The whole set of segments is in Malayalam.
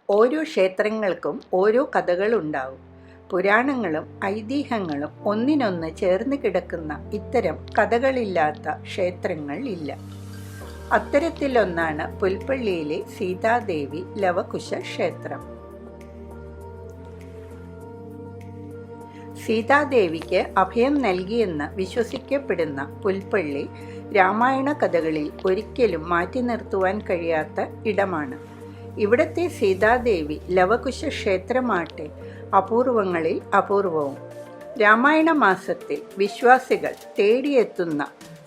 ഓരോ ക്ഷേത്രങ്ങൾക്കും ഓരോ കഥകളുണ്ടാവും. പുരാണങ്ങളും ഐതിഹ്യങ്ങളും ഒന്നിനൊന്ന് ചേർന്ന് കിടക്കുന്ന ഇത്തരം കഥകളില്ലാത്ത ക്ഷേത്രങ്ങൾ ഇല്ല. അത്തരത്തിലൊന്നാണ് പുൽപ്പള്ളിയിലെ സീതാദേവി ലവകുശ ക്ഷേത്രം. സീതാദേവിക്ക് അഭയം നൽകിയെന്ന് വിശ്വസിക്കപ്പെടുന്ന പുൽപ്പള്ളി രാമായണ കഥകളിൽ ഒരിക്കലും മാറ്റി നിർത്തുവാൻ കഴിയാത്ത ഇടമാണ്. ഇവിടത്തെ സീതാദേവി ലവകുശ ക്ഷേത്രമാട്ടെ അപൂർവങ്ങളിൽ അപൂർവവും. രാമായണ മാസത്തിൽ വിശ്വാസികൾ തേടിയെത്തുന്ന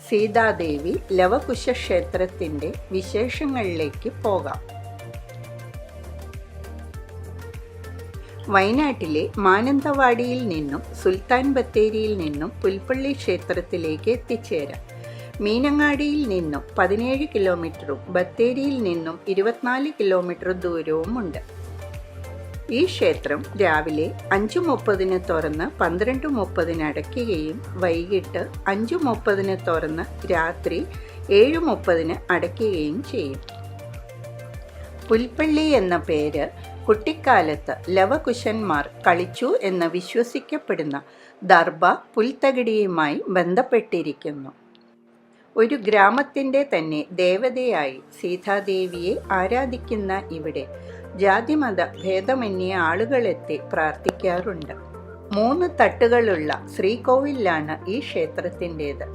സീതാദേവി ലവകുശ ക്ഷേത്രത്തിൻ്റെ വിശേഷങ്ങളിലേക്ക് പോകാം. വയനാട്ടിലെ മാനന്തവാടിയിൽ നിന്നും സുൽത്താൻ ബത്തേരിയിൽ നിന്നും പുൽപ്പള്ളി ക്ഷേത്രത്തിലേക്ക് എത്തിച്ചേരാം. മീനങ്ങാടിയിൽ നിന്നും 17 കിലോമീറ്ററും ബത്തേരിയിൽ നിന്നും 24 കിലോമീറ്റർ ദൂരവുമുണ്ട്. ഈ ക്ഷേത്രം രാവിലെ 5:30 തുറന്ന് 12:30 അടയ്ക്കുകയും വൈകിട്ട് 5:30 തുറന്ന് രാത്രി 7:30 അടയ്ക്കുകയും ചെയ്യും. പുൽപ്പള്ളി എന്ന പേര് കുട്ടിക്കാലത്ത് ലവകുശന്മാർ കളിച്ചു എന്ന് വിശ്വസിക്കപ്പെടുന്ന ദർഭ പുൽത്തകിടിയുമായി ബന്ധപ്പെട്ടിരിക്കുന്നു. ഒരു ഗ്രാമത്തിൻ്റെ തന്നെ ദേവതയായി സീതാദേവിയെ ആരാധിക്കുന്ന ഇവിടെ ജാതിമത ഭേദമന്യേ ആളുകളെത്തി പ്രാർത്ഥിക്കാറുണ്ട്. 3 തട്ടുകളുള്ള ശ്രീകോവിലാണ് ഈ ക്ഷേത്രത്തിൻ്റേത്.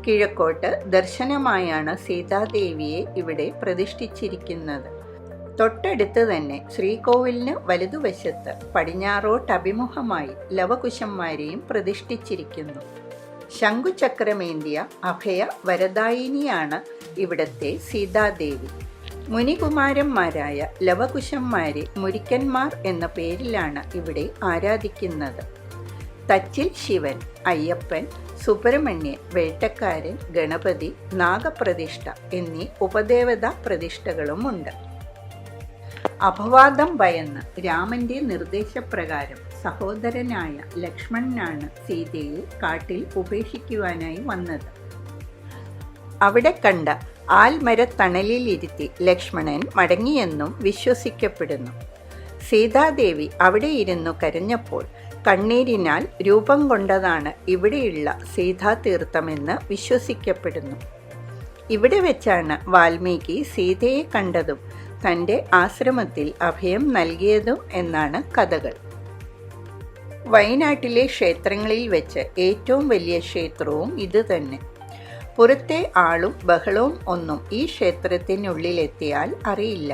കിഴക്കോട്ട് ദർശനമായാണ് സീതാദേവിയെ ഇവിടെ പ്രതിഷ്ഠിച്ചിരിക്കുന്നത്. തൊട്ടടുത്ത് തന്നെ ശ്രീകോവിലിന് വലതുവശത്ത് പടിഞ്ഞാറോട്ടഭിമുഖമായി ലവകുശന്മാരെയും പ്രതിഷ്ഠിച്ചിരിക്കുന്നു. ശംഖുചക്രമേന്തിയ അഭയ വരദായിനിയാണ് ഇവിടത്തെ സീതാദേവി. മുനികുമാരന്മാരായ ലവകുശന്മാരെ മുരിക്കന്മാർ എന്ന പേരിലാണ് ഇവിടെ ആരാധിക്കുന്നത്. തച്ചിൽ ശിവൻ, അയ്യപ്പൻ, സുബ്രഹ്മണ്യൻ, വേട്ടക്കാരൻ, ഗണപതി, നാഗപ്രതിഷ്ഠ എന്നീ ഉപദേവതാ പ്രതിഷ്ഠകളുമുണ്ട്. അപവാദം ഭയന്ന് രാമന്റെ നിർദ്ദേശപ്രകാരം സഹോദരനായ ലക്ഷ്മണനാണ് സീതയെ കാട്ടിൽ ഉപേക്ഷിക്കുവാനായി വന്നത്. അവിടെ കണ്ട ആൽമരത്തണലിലിരുത്തി ലക്ഷ്മണൻ മടങ്ങിയെന്നും വിശ്വസിക്കപ്പെടുന്നു. സീതാദേവി അവിടെ ഇരുന്നു കരഞ്ഞപ്പോൾ കണ്ണീരിനാൽ രൂപം കൊണ്ടതാണ് ഇവിടെയുള്ള സീതാതീർത്ഥമെന്ന് വിശ്വസിക്കപ്പെടുന്നു. ഇവിടെ വെച്ചാണ് വാൽമീകി സീതയെ കണ്ടതും തൻ്റെ ആശ്രമത്തിൽ അഭയം നൽകിയതും എന്നാണ് കഥകൾ. വയനാട്ടിലെ ക്ഷേത്രങ്ങളിൽ വെച്ച് ഏറ്റവും വലിയ ക്ഷേത്രവും ഇത് തന്നെ. പുറത്തെ ആളും ബഹളവും ഒന്നും ഈ ക്ഷേത്രത്തിനുള്ളിലെത്തിയാൽ അറിയില്ല.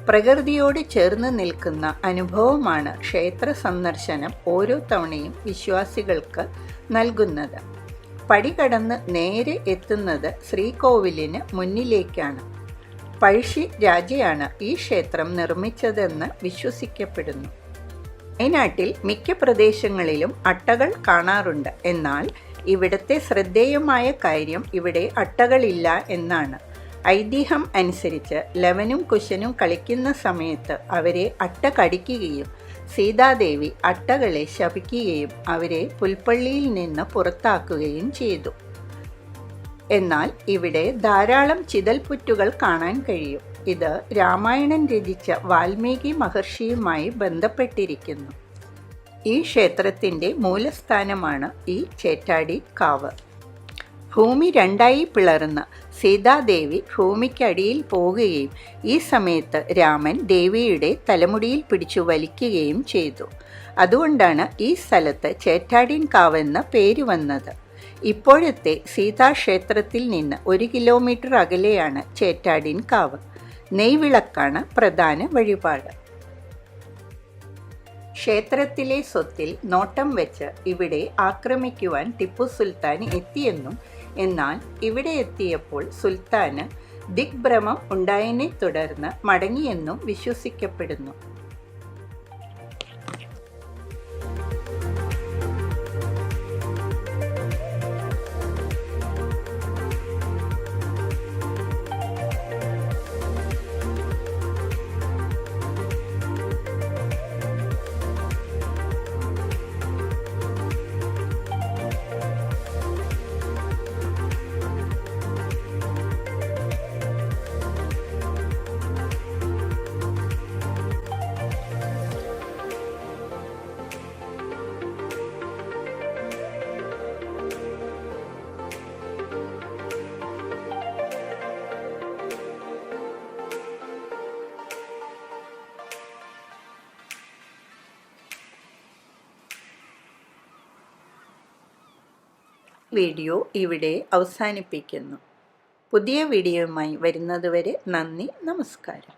പ്രകൃതിയോട് ചേർന്ന് നിൽക്കുന്ന അനുഭവമാണ് ക്ഷേത്ര സന്ദർശനം ഓരോ തവണയും വിശ്വാസികൾക്ക് നൽകുന്നത്. പടി കടന്ന് നേരെ എത്തുന്നത് ശ്രീകോവിലിന് മുന്നിലേക്കാണ്. പഴശ്ശി രാജയാണ് ഈ ക്ഷേത്രം നിർമ്മിച്ചതെന്ന് വിശ്വസിക്കപ്പെടുന്നു. വയനാട്ടിൽ മിക്ക പ്രദേശങ്ങളിലും അട്ടകൾ കാണാറുണ്ട്. എന്നാൽ ഇവിടുത്തെ ശ്രദ്ധേയമായ കാര്യം ഇവിടെ അട്ടകളില്ല എന്നാണ്. ഐതിഹ്യം അനുസരിച്ച് ലവനും കുശനും കളിക്കുന്ന സമയത്ത് അവരെ അട്ട കടിക്കുകയും സീതാദേവി അട്ടകളെ ശപിക്കുകയും അവരെ പുൽപ്പള്ളിയിൽ നിന്ന് പുറത്താക്കുകയും ചെയ്തു. എന്നാൽ ഇവിടെ ധാരാളം ചിതൽപുറ്റുകൾ കാണാൻ കഴിയും. ഇത് രാമായണം രചിച്ച വാൽമീകി മഹർഷിയുമായി ബന്ധപ്പെട്ടിരിക്കുന്നു. ഈ ക്ഷേത്രത്തിൻ്റെ മൂലസ്ഥാനമാണ് ഈ ചേറ്റാടി കാവ്. ഭൂമി രണ്ടായി പിളർന്ന് സീതാദേവി ഭൂമിക്കടിയിൽ പോകുകയും ഈ സമയത്ത് രാമൻ ദേവിയുടെ തലമുടിയിൽ പിടിച്ചു വലിക്കുകയും ചെയ്തു. അതുകൊണ്ടാണ് ഈ സ്ഥലത്ത് ചേറ്റാടിൻ കാവെന്ന പേര് വന്നത്. ഇപ്പോഴത്തെ സീതാക്ഷേത്രത്തിൽ നിന്ന് 1 കിലോമീറ്റർ അകലെയാണ് ചേറ്റാടിൻ കാവ്. നെയ്വിളക്കാണ് പ്രധാന വഴിപാട്. ക്ഷേത്രത്തിലെ സ്വത്തിൽ നോട്ടം വെച്ച് ഇവിടെ ആക്രമിക്കുവാൻ ടിപ്പു സുൽത്താൻ എത്തിയെന്നും എന്നാൽ ഇവിടെ എത്തിയപ്പോൾ സുൽത്താന് ദിഗ്ഭ്രമം ഉണ്ടായതിനെ തുടർന്ന് മടങ്ങിയെന്നും വിശ്വസിക്കപ്പെടുന്നു. വീഡിയോ ഇവിടെ അവസാനിപ്പിക്കുന്നു. പുതിയ വീഡിയോയുമായി വരുന്നതുവരെ നന്ദി, നമസ്കാരം.